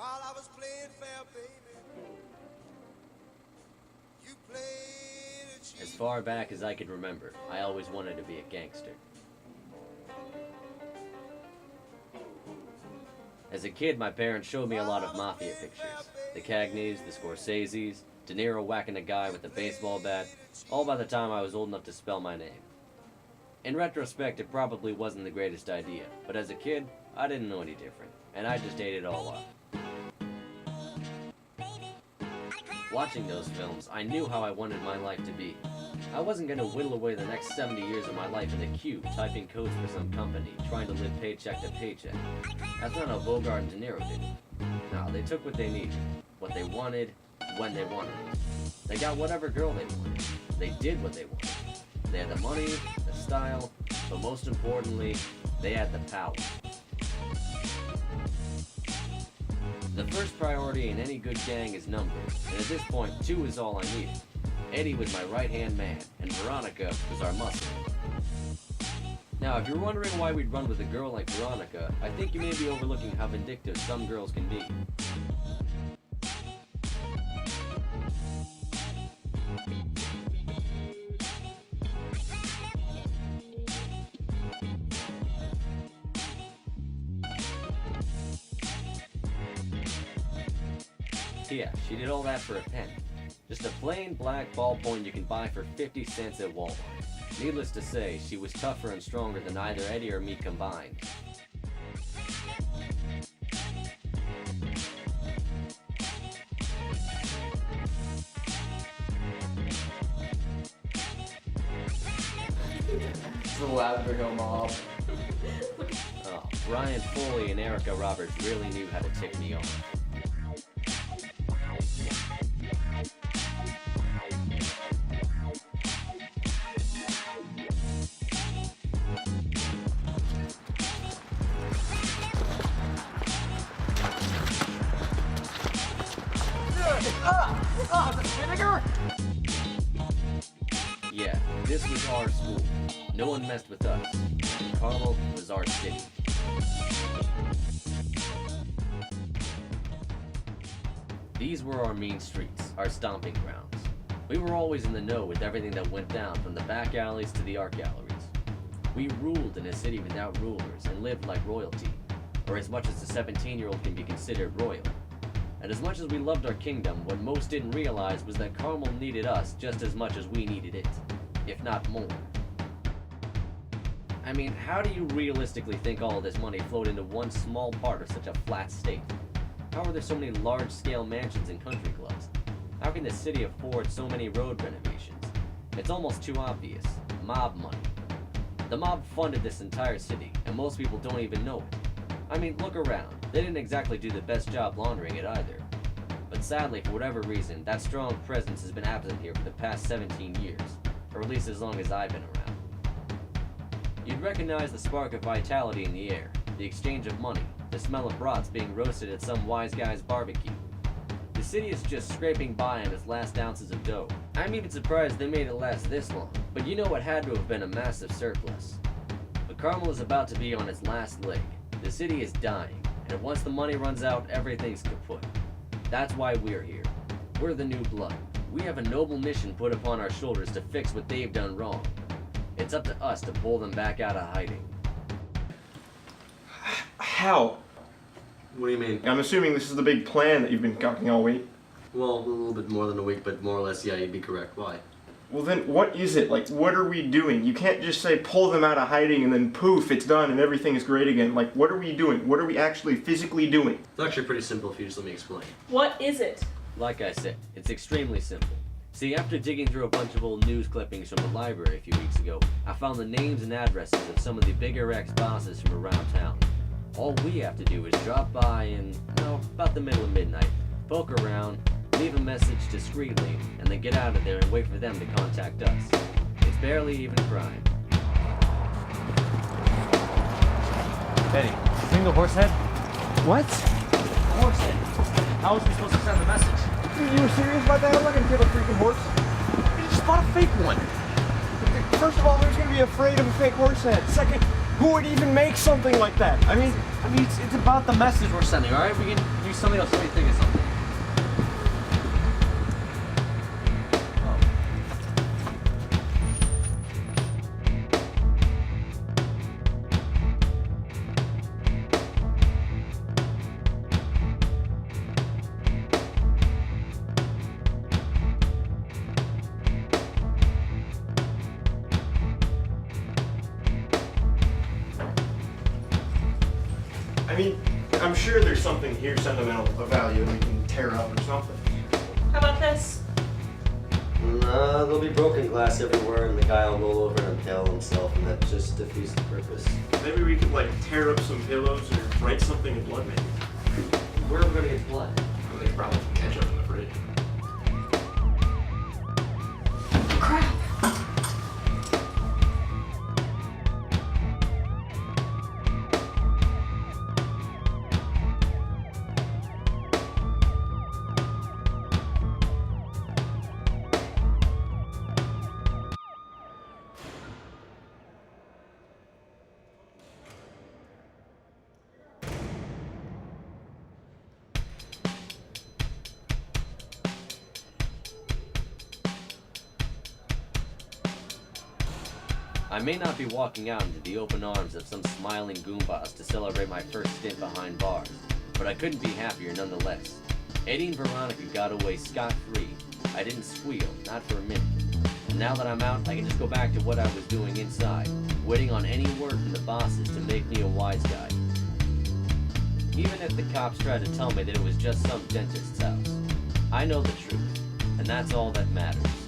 while I was playing fair, baby. You played a cheat. As far back as I could remember, I always wanted to be a gangster. As a kid, my parents showed me a lot of mafia pictures. The Cagneys, the Scorseses, De Niro whacking a guy with a baseball bat, all by the time I was old enough to spell my name. In retrospect, it probably wasn't the greatest idea, but as a kid, I didn't know any different, and I just ate it all up. Watching those films, I knew how I wanted my life to be. I wasn't going to whittle away the next 70 years of my life in the cube, typing codes for some company, trying to live paycheck to paycheck. That's not how Bogart and De Niro did it. No, they took what they needed, what they wanted, when they wanted it. They got whatever girl they wanted. They did what they wanted. They had the money, the style, but most importantly, they had the power. The first priority in any good gang is numbers, and at this point, 2 is all I needed. Eddie was my right-hand man, and Veronica was our muscle. Now, if you're wondering why we'd run with a girl like Veronica, I think you may be overlooking how vindictive some girls can be. Yeah, she did all that for a penny. Just a plain black ballpoint you can buy for 50 cents at Walmart. Needless to say, she was tougher and stronger than either Eddie or me combined. It's the Labrador mob. Oh, Brian Foley and Erica Roberts really knew how to tick me off. Yeah, this was our school. No one messed with us. Carmel was our city. These were our mean streets, our stomping grounds. We were always in the know with everything that went down, from the back alleys to the art galleries. We ruled in a city without rulers and lived like royalty, or as much as a 17-year-old can be considered royal. And as much as we loved our kingdom, what most didn't realize was that Carmel needed us just as much as we needed it, if not more. I mean, how do you realistically think all of this money flowed into one small part of such a flat state? How are there so many large-scale mansions and country clubs? How can the city afford so many road renovations? It's almost too obvious. Mob money. The mob funded this entire city, and most people don't even know it. I mean, look around. They didn't exactly do the best job laundering it either. But sadly, for whatever reason, that strong presence has been absent here for the past 17 years, or at least as long as I've been around. You'd recognize the spark of vitality in the air, the exchange of money, the smell of brats being roasted at some wise guy's barbecue. The city is just scraping by on its last ounces of dough. I'm even surprised they made it last this long, but you know what had to have been a massive surplus. But Carmel is about to be on its last leg. The city is dying, and once the money runs out, everything's kaput. That's why we're here. We're the new blood. We have a noble mission put upon our shoulders to fix what they've done wrong. It's up to us to pull them back out of hiding. How? What do you mean? I'm assuming this is the big plan that you've been concocting all week. Well, a little bit more than a week, but more or less, yeah, you'd be correct. Why? Well then, what is it? Like, what are we doing? You can't just say pull them out of hiding and then poof, it's done and everything is great again. Like, what are we doing? What are we actually physically doing? It's actually pretty simple if you just let me explain. What is it? Like I said, it's extremely simple. See, after digging through a bunch of old news clippings from the library a few weeks ago, I found the names and addresses of some of the bigger ex-bosses from around town. All we have to do is drop by in, about the middle of midnight, poke around, leave a message discreetly, and then get out of there and wait for them to contact us. It's barely even crime. Eddie, you seen the horse head? What? Horse head? How was we supposed to send the message? You were serious about that? I'm not gonna give a freaking horse. You just bought a fake one. First of all, who's gonna be afraid of a fake horse head? Second, who would even make something like that? I mean, I mean, it's about the message we're sending, alright? We can do something else. Let me think of something. I mean, I'm sure there's something here sentimental of value that we can tear up or something. How about this? Nah, there'll be broken glass everywhere, and the guy will roll over and impale himself, and that just defeats the purpose. Maybe we could like tear up some pillows or write something in blood, maybe. Where are we gonna get blood? There's probably some ketchup in the fridge. Crap. I may not be walking out into the open arms of some smiling goomboss to celebrate my first stint behind bars, but I couldn't be happier nonetheless. Eddie and Veronica got away scot-free. I didn't squeal, not for a minute. And now that I'm out, I can just go back to what I was doing inside, waiting on any word from the bosses to make me a wise guy. Even if the cops tried to tell me that it was just some dentist's house, I know the truth, and that's all that matters.